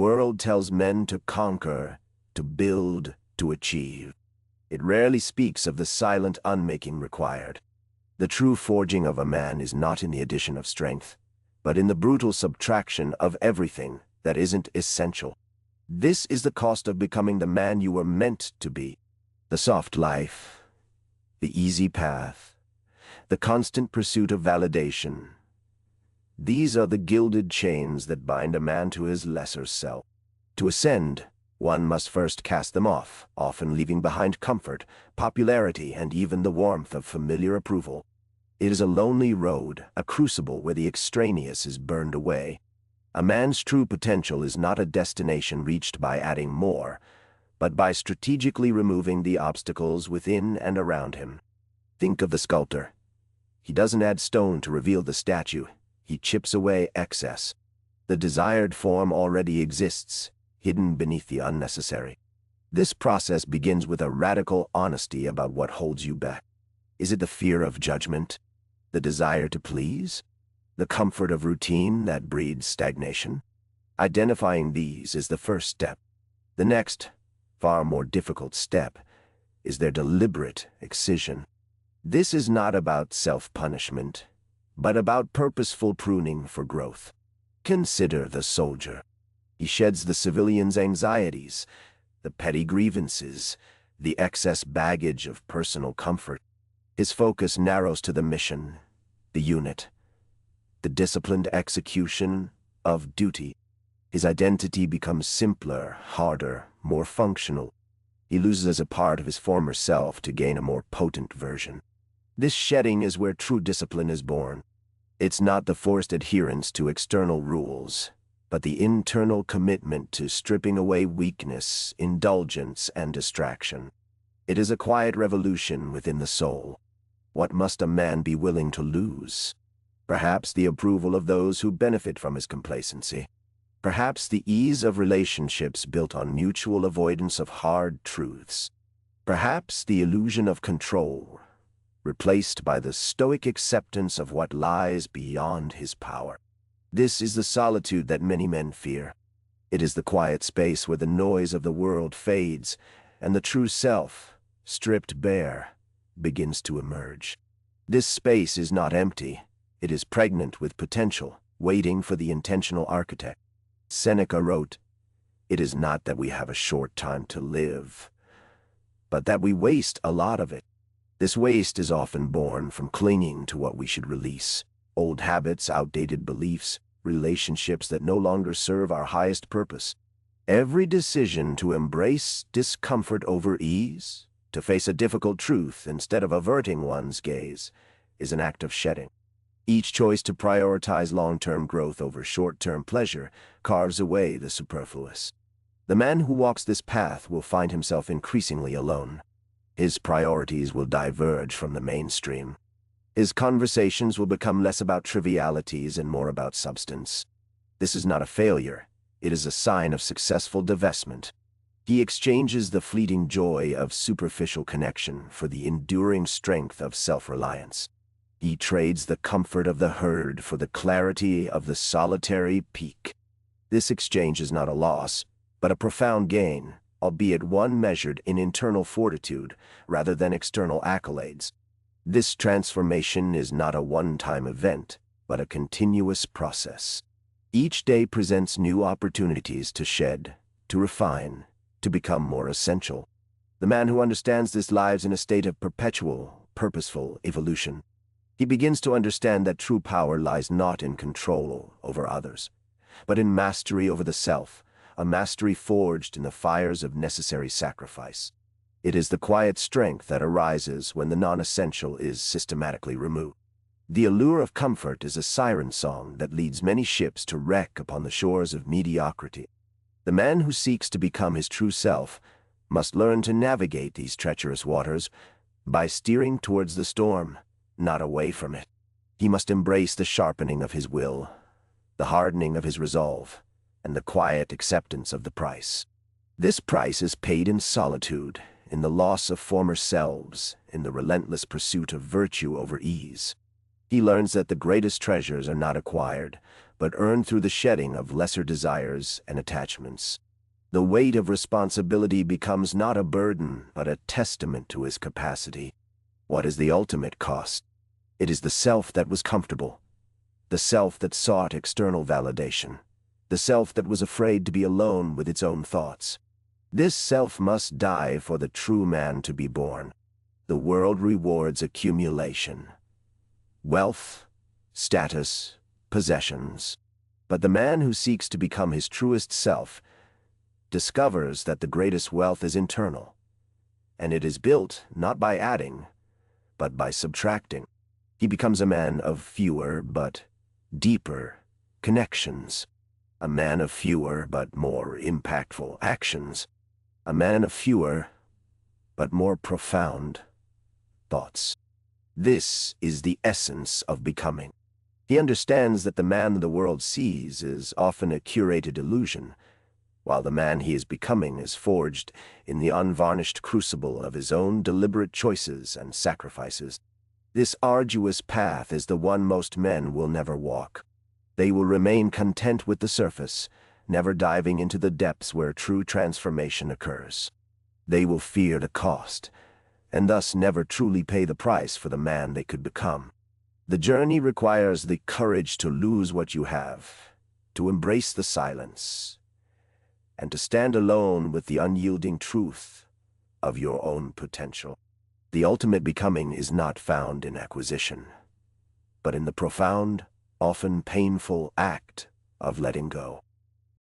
world tells men to conquer, to build, to achieve. It rarely speaks of the silent unmaking required. The true forging of a man is not in the addition of strength, but in the brutal subtraction of everything that isn't essential. This is the cost of becoming the man you were meant to be. The soft life, the easy path, the constant pursuit of validation. These are the gilded chains that bind a man to his lesser self. To ascend, one must first cast them off, often leaving behind comfort, popularity, and even the warmth of familiar approval. It is a lonely road, a crucible where the extraneous is burned away. A man's true potential is not a destination reached by adding more, but by strategically removing the obstacles within and around him. Think of the sculptor. He doesn't add stone to reveal the statue. He chips away excess. The desired form already exists, hidden beneath the unnecessary. This process begins with a radical honesty about what holds you back. Is it the fear of judgment? The desire to please? The comfort of routine that breeds stagnation? Identifying these is the first step. The next, far more difficult step, is their deliberate excision. This is not about self-punishment, but about purposeful pruning for growth. Consider the soldier. He sheds the civilian's anxieties, the petty grievances, the excess baggage of personal comfort. His focus narrows to the mission, the unit, the disciplined execution of duty. His identity becomes simpler, harder, more functional. He loses a part of his former self to gain a more potent version. This shedding is where true discipline is born. It's not the forced adherence to external rules, but the internal commitment to stripping away weakness, indulgence, and distraction. It is a quiet revolution within the soul. What must a man be willing to lose? Perhaps the approval of those who benefit from his complacency. Perhaps the ease of relationships built on mutual avoidance of hard truths. Perhaps the illusion of control, replaced by the stoic acceptance of what lies beyond his power. This is the solitude that many men fear. It is the quiet space where the noise of the world fades and the true self, stripped bare, begins to emerge. This space is not empty. It is pregnant with potential, waiting for the intentional architect. Seneca wrote, "It is not that we have a short time to live, but that we waste a lot of it." This waste is often born from clinging to what we should release. Old habits, outdated beliefs, relationships that no longer serve our highest purpose. Every decision to embrace discomfort over ease, to face a difficult truth instead of averting one's gaze, is an act of shedding. Each choice to prioritize long-term growth over short-term pleasure carves away the superfluous. The man who walks this path will find himself increasingly alone. His priorities will diverge from the mainstream. His conversations will become less about trivialities and more about substance. This is not a failure. It is a sign of successful divestment. He exchanges the fleeting joy of superficial connection for the enduring strength of self-reliance. He trades the comfort of the herd for the clarity of the solitary peak. This exchange is not a loss, but a profound gain, albeit one measured in internal fortitude rather than external accolades. This transformation is not a one-time event, but a continuous process. Each day presents new opportunities to shed, to refine, to become more essential. The man who understands this lives in a state of perpetual, purposeful evolution. He begins to understand that true power lies not in control over others, but in mastery over the self, a mastery forged in the fires of necessary sacrifice. It is the quiet strength that arises when the non-essential is systematically removed. The allure of comfort is a siren song that leads many ships to wreck upon the shores of mediocrity. The man who seeks to become his true self must learn to navigate these treacherous waters by steering towards the storm, not away from it. He must embrace the sharpening of his will, the hardening of his resolve, and the quiet acceptance of the price. This price is paid in solitude, in the loss of former selves, in the relentless pursuit of virtue over ease. He learns that the greatest treasures are not acquired, but earned through the shedding of lesser desires and attachments. The weight of responsibility becomes not a burden, but a testament to his capacity. What is the ultimate cost? It is the self that was comfortable, the self that sought external validation, the self that was afraid to be alone with its own thoughts. This self must die for the true man to be born. The world rewards accumulation, wealth, status, possessions. But the man who seeks to become his truest self discovers that the greatest wealth is internal, and it is built not by adding, but by subtracting. He becomes a man of fewer but deeper connections, a man of fewer but more impactful actions, a man of fewer but more profound thoughts. This is the essence of becoming. He understands that the man the world sees is often a curated illusion, while the man he is becoming is forged in the unvarnished crucible of his own deliberate choices and sacrifices. This arduous path is the one most men will never walk. They will remain content with the surface, never diving into the depths where true transformation occurs. They will fear the cost, and thus never truly pay the price for the man they could become. The journey requires the courage to lose what you have, to embrace the silence, and to stand alone with the unyielding truth of your own potential. The ultimate becoming is not found in acquisition, but in the profound, often painful act of letting go.